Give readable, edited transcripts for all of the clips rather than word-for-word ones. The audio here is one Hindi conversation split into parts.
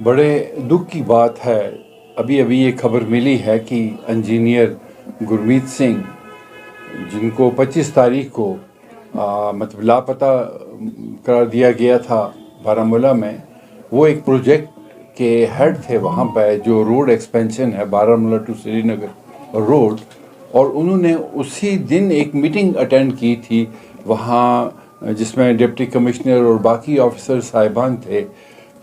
बड़े दुख की बात है। अभी अभी ये खबर मिली है कि इंजीनियर गुरमीत सिंह, जिनको 25 तारीख को मतलब लापता करार दिया गया था बारामूला में, वो एक प्रोजेक्ट के हेड थे वहाँ पे, जो रोड एक्सपेंशन है बारामूला टू श्रीनगर रोड। और उन्होंने उसी दिन एक मीटिंग अटेंड की थी वहाँ, जिसमें डिप्टी कमिश्नर और बाकी ऑफिसर साहिबान थे।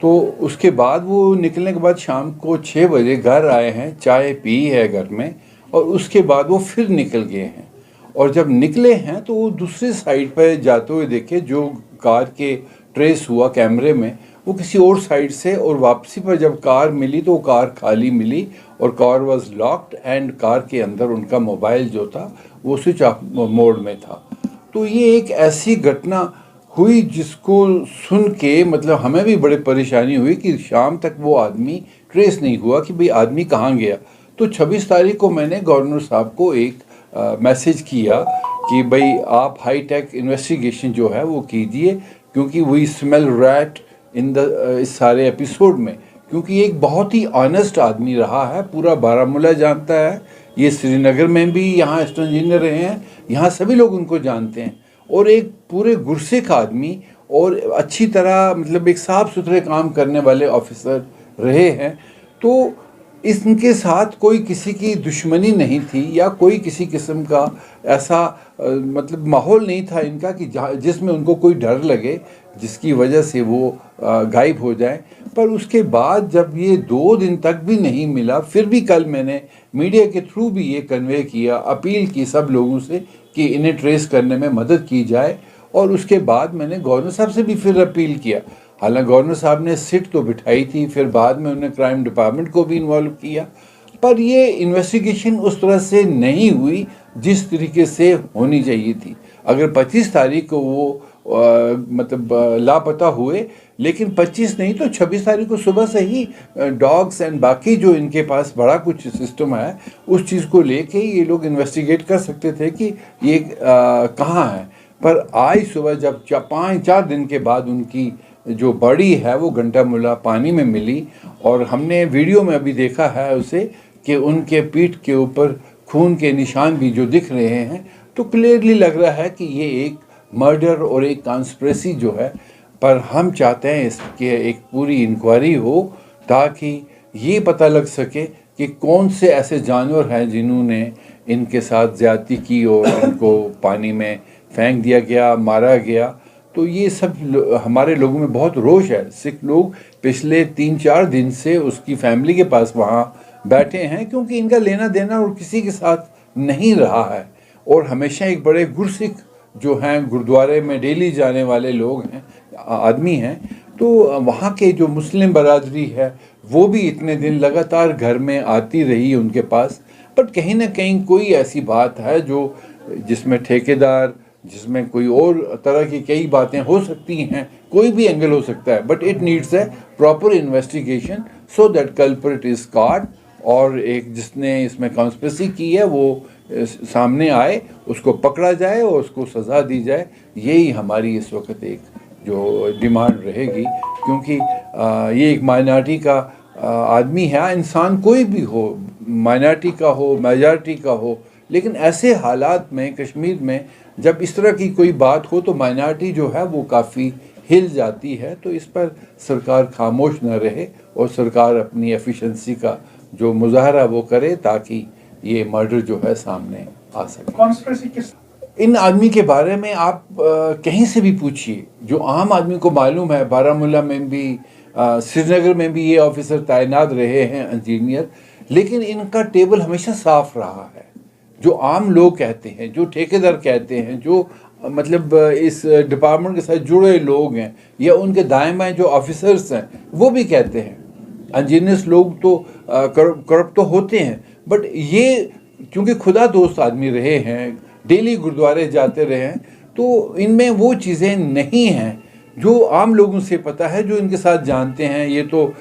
तो उसके बाद वो निकलने के बाद शाम को 6 बजे घर आए हैं, चाय पी है घर में, और उसके बाद वो फिर निकल गए हैं। और जब निकले हैं तो वो दूसरी साइड पर जाते हुए देखे, जो कार के ट्रेस हुआ कैमरे में, वो किसी और साइड से। और वापसी पर जब कार मिली तो वो कार खाली मिली और car was locked, and car के अंदर उनका मोबाइल जो था वो स्विच ऑफ मोड में था। तो ये एक ऐसी घटना हुई जिसको सुन के मतलब हमें भी बड़े परेशानी हुई कि शाम तक वो आदमी ट्रेस नहीं हुआ कि भाई आदमी कहाँ गया। तो 26 तारीख को मैंने गवर्नर साहब को एक मैसेज किया कि भाई आप हाई टेक इन्वेस्टिगेशन जो है वो कीजिए, क्योंकि we smell rat in the इस सारे एपिसोड में। क्योंकि एक बहुत ही ऑनेस्ट आदमी रहा है, पूरा बारामूला जानता है, ये श्रीनगर में भी यहाँ असिस्टेंट इंजीनियर रहे हैं, यहाँ सभी लोग उनको जानते हैं। और एक पूरे गुरसिख आदमी और अच्छी तरह मतलब एक साफ सुथरे काम करने वाले ऑफिसर रहे हैं। तो इनके साथ कोई किसी की दुश्मनी नहीं थी या कोई किसी किस्म का ऐसा मतलब माहौल नहीं था इनका कि जिसमें उनको कोई डर लगे जिसकी वजह से वो गायब हो जाए। पर उसके बाद जब ये 2 दिन तक भी नहीं मिला, फिर भी कल मैंने मीडिया के थ्रू भी ये कन्वे किया, अपील की सब लोगों से कि इन्हें ट्रेस करने में मदद की जाए। और उसके बाद मैंने गवर्नर साहब से भी फिर अपील किया। हालांकि गवर्नर साहब ने सिट तो बिठाई थी, फिर बाद में उन्होंने क्राइम डिपार्टमेंट को भी इन्वॉल्व किया, पर ये इन्वेस्टिगेशन उस तरह से नहीं हुई जिस तरीके से होनी चाहिए थी। अगर 25 तारीख को वो मतलब लापता हुए, लेकिन 25 नहीं तो 26 तारीख को सुबह से ही डॉग्स एंड बाकी जो इनके पास बड़ा कुछ सिस्टम है, उस चीज़ को लेके ये लोग इन्वेस्टिगेट कर सकते थे कि ये कहाँ है। पर आज सुबह जब 4 दिन के बाद उनकी जो बॉडी है वो घंटामुला पानी में मिली, और हमने वीडियो में अभी देखा है उसे कि उनके पीठ के ऊपर खून के निशान भी जो दिख रहे हैं, तो क्लियरली लग रहा है कि ये एक मर्डर और एक कॉन्स्पिरेसी जो है। पर हम चाहते हैं इसके एक पूरी इंक्वायरी हो, ताकि ये पता लग सके कि कौन से ऐसे जानवर हैं जिन्होंने इनके साथ ज़्यादती की और इनको पानी में फेंक दिया गया, मारा गया। तो ये सब हमारे लोगों में बहुत रोष है। सिख लोग पिछले 3-4 दिन से उसकी फैमिली के पास वहाँ बैठे हैं, क्योंकि इनका लेना देना और किसी के साथ नहीं रहा है। और हमेशा एक बड़े गुरसिख जो हैं, गुरुद्वारे में डेली जाने वाले लोग हैं, आदमी हैं। तो वहाँ के जो मुस्लिम बरादरी है वो भी इतने दिन लगातार घर में आती रही उनके पास। बट कहीं ना कहीं कोई ऐसी बात है जो जिसमें ठेकेदार, जिसमें कोई और तरह की कई बातें हो सकती हैं, कोई भी एंगल हो सकता है। But it needs a proper investigation so that culprit is caught, और एक जिसने इसमें कॉन्स्पिरेसी की है वो सामने आए, उसको पकड़ा जाए और उसको सज़ा दी जाए। यही हमारी इस वक्त एक जो डिमांड रहेगी, क्योंकि ये एक माइनॉरिटी का आदमी है। इंसान कोई भी हो, माइनॉरिटी का हो, मेजॉरिटी का हो, लेकिन ऐसे हालात में कश्मीर में जब इस तरह की कोई बात हो तो माइनॉरिटी जो है वो काफ़ी हिल जाती है। तो इस पर सरकार खामोश न रहे और सरकार अपनी एफिशिएंसी का जो मुजाहरा वो करे, ताकि ये मर्डर जो है सामने आ सके। कॉन्स्पिरेसी किस इन आदमी के बारे में आप कहीं से भी पूछिए, जो आम आदमी को मालूम है। बारामूला में भी, श्रीनगर में भी ये ऑफिसर तैनात रहे हैं इंजीनियर, लेकिन इनका टेबल हमेशा साफ रहा है। जो आम लोग कहते हैं, जो ठेकेदार कहते हैं, जो मतलब इस डिपार्टमेंट के साथ जुड़े लोग हैं या उनके दाएं बाएं जो ऑफिसर्स हैं, वो भी कहते हैं इंजीनियर्स लोग तो करप्ट तो होते हैं। बट ये क्योंकि खुदा दोस्त आदमी रहे हैं, डेली गुरुद्वारे जाते रहे हैं, तो इनमें वो चीज़ें नहीं हैं जो आम लोगों से पता है, जो इनके साथ जानते हैं। ये तो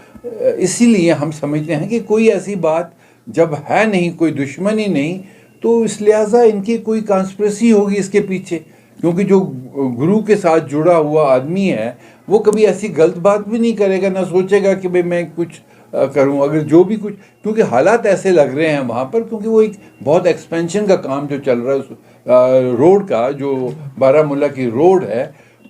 इसीलिए हम समझते हैं कि कोई ऐसी बात जब है नहीं, कोई दुश्मनी नहीं, तो इस लिहाजा इनकी कोई कॉन्स्पिरेसी होगी इसके पीछे क्योंकि जो गुरु के साथ जुड़ा हुआ आदमी है वो कभी ऐसी गलत बात भी नहीं करेगा, ना सोचेगा कि भाई मैं कुछ करूं। अगर जो भी कुछ, क्योंकि हालात ऐसे लग रहे हैं वहाँ पर, क्योंकि वो एक बहुत एक्सपेंशन का काम जो चल रहा है रोड का, जो बारामूला की रोड है,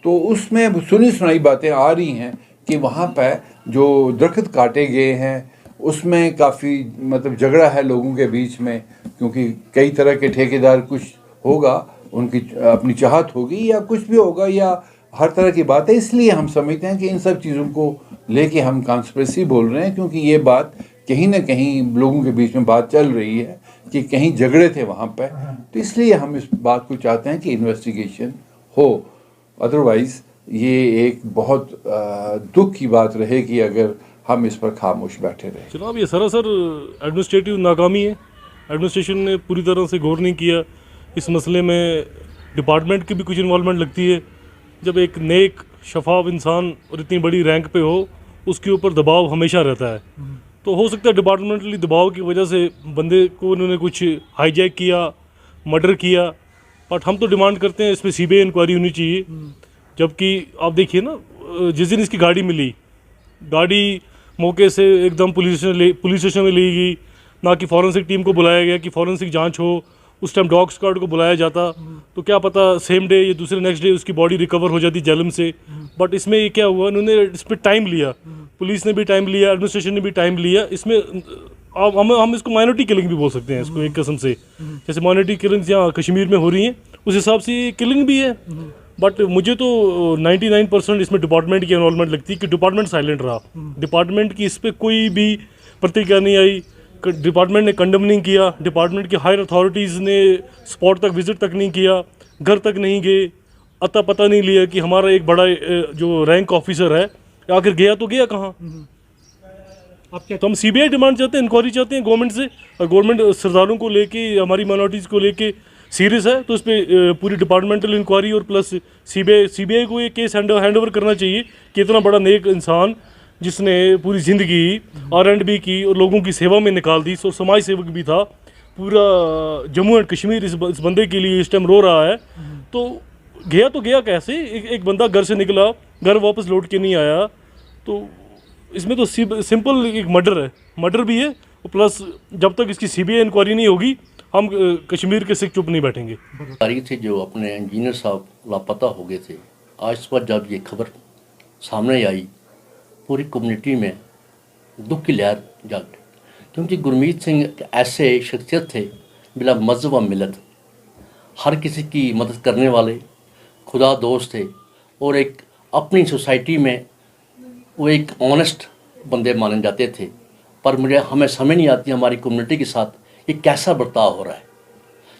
तो उसमें सुनी सुनाई बातें आ रही हैं कि वहाँ पर जो दरख्त काटे गए हैं उसमें काफ़ी मतलब झगड़ा है लोगों के बीच में, क्योंकि कई तरह के ठेकेदार, कुछ होगा उनकी अपनी चाहत होगी या कुछ भी होगा या हर तरह की बात है। इसलिए हम समझते हैं कि इन सब चीज़ों को लेके हम कॉन्स्पिरेसी बोल रहे हैं, क्योंकि ये बात कहीं ना कहीं लोगों के बीच में बात चल रही है कि कहीं झगड़े थे वहाँ पर, तो इसलिए हम इस बात को चाहते हैं कि इन्वेस्टिगेशन हो। अदरवाइज़ ये एक बहुत दुख की बात रहेगी अगर हम इस पर खामोश बैठे रहे। जनाब, ये सरासर एडमिनिस्ट्रेटिव नाकामी है। एडमिनिस्ट्रेशन ने पूरी तरह से गौर नहीं किया इस मसले में। डिपार्टमेंट की भी कुछ इन्वॉल्वमेंट लगती है। जब एक नेक शफाफ इंसान और इतनी बड़ी रैंक पे हो, उसके ऊपर दबाव हमेशा रहता है। तो हो सकता है डिपार्टमेंटली दबाव की वजह से बंदे को उन्होंने कुछ हाईजैक किया, मर्डर किया। बट हम तो डिमांड करते हैं इस पर सीबीआई इंक्वायरी होनी चाहिए। जबकि आप देखिए ना, जिस दिन इसकी गाड़ी मिली, गाड़ी मौके से एकदम पुलिस स्टेशन में ली गई, ना कि फॉरेंसिक टीम को बुलाया गया कि फॉरेंसिक जांच हो। उस टाइम डॉग स्क्वाड को बुलाया जाता तो क्या पता सेम डे या दूसरे नेक्स्ट डे उसकी बॉडी रिकवर हो जाती जहलम से। बट इसमें ये क्या हुआ, उन्होंने इस पर टाइम लिया, पुलिस ने भी टाइम लिया, एडमिनिस्ट्रेशन ने भी टाइम लिया। इसमें हम इसको माइनॉरिटी किलिंग भी बोल सकते हैं इसको एक किस्म से। जैसे माइनॉरिटी किलिंग्स यहाँ कश्मीर में हो रही हैं, उस हिसाब से ये किलिंग भी है। बट मुझे तो 99% इसमें डिपार्टमेंट की इन्वॉल्वमेंट लगती है कि डिपार्टमेंट साइलेंट रहा। डिपार्टमेंट की इस पर कोई भी प्रतिक्रिया नहीं आई, डिपार्टमेंट ने कंडम नहीं किया, डिपार्टमेंट की हायर अथॉरिटीज़ ने स्पॉट तक विजिट तक नहीं किया, घर तक नहीं गए, अता पता नहीं लिया कि हमारा एक बड़ा जो रैंक ऑफिसर है आखिर गया तो गया कहाँ। तो हम सीबीआई डिमांड चाहते हैं, इंक्वायरी चाहते हैं गवर्नमेंट से। और गवर्नमेंट सरदारों को लेके, हमारी माइनॉरिटीज़ को लेके सीरियस है तो इस पर पूरी डिपार्टमेंटल इंक्वायरी और प्लस सीबीआई को ये केस हैंड ओवर करना चाहिए कि इतना बड़ा नेक इंसान जिसने पूरी ज़िंदगी R&B की और लोगों की सेवा में निकाल दी, और समाज सेवक भी था, पूरा जम्मू एंड कश्मीर इस बंदे के लिए इस टाइम रो रहा है। तो गया कैसे? एक बंदा घर से निकला, घर वापस लौट के नहीं आया। तो इसमें तो सिंपल एक मर्डर भी है, और प्लस जब तक इसकी सीबीआई इंक्वायरी नहीं होगी हम कश्मीर के सिख चुप नहीं बैठेंगे। तारीख से जो अपने इंजीनियर साहब लापता हो गए थे, आज पर जब ये खबर सामने आई, पूरी कम्युनिटी में दुख की लहर जाग गई। क्योंकि गुरमीत सिंह ऐसे शख्सियत थे बिला मज़हब व मिलत, हर किसी की मदद करने वाले, खुदा दोस्त थे, और एक अपनी सोसाइटी में वो एक ऑनेस्ट बंदे माने जाते थे। पर हमें समझ नहीं आती हमारी कम्युनिटी के साथ ये कैसा बर्ताव हो रहा है।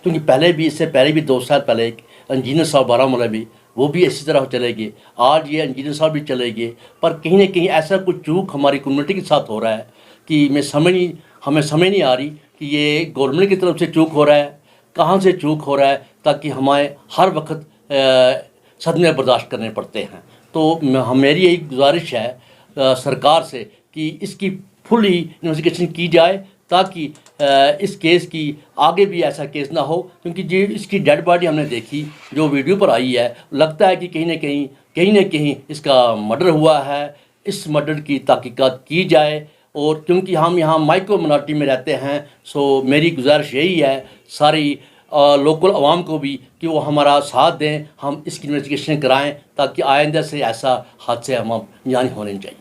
क्योंकि इससे पहले भी 2 साल पहले एक इंजीनियर साहब बारामूला भी, वो भी इसी तरह चले गए, आज ये इंजीनियर साहब भी चले गए। पर कहीं ना कहीं ऐसा कुछ चूक हमारी कम्युनिटी के साथ हो रहा है कि हमें समझ नहीं आ रही कि ये गवर्नमेंट की तरफ से चूक हो रहा है, कहाँ से चूक हो रहा है, ताकि हमें हर वक्त सदमे बर्दाश्त करने पड़ते हैं। तो मेरी यही गुजारिश है सरकार से कि इसकी फुली इन्वेस्टिगेशन की जाए, ताकि इस केस की आगे भी ऐसा केस ना हो। क्योंकि जो इसकी डेड बॉडी हमने देखी, जो वीडियो पर आई है, लगता है कि कहीं ना कहीं इसका मर्डर हुआ है। इस मर्डर की तहकीकात की जाए। और क्योंकि हम यहाँ माइक्रो मिनॉरिटी में रहते हैं, सो मेरी गुजारिश यही है सारी लोकल आवाम को भी कि वो हमारा साथ दें, हम इसकी इन्वेस्टिगेशन कराएं, ताकि आइंदा से ऐसा हादसे हम नहीं होने चाहिए।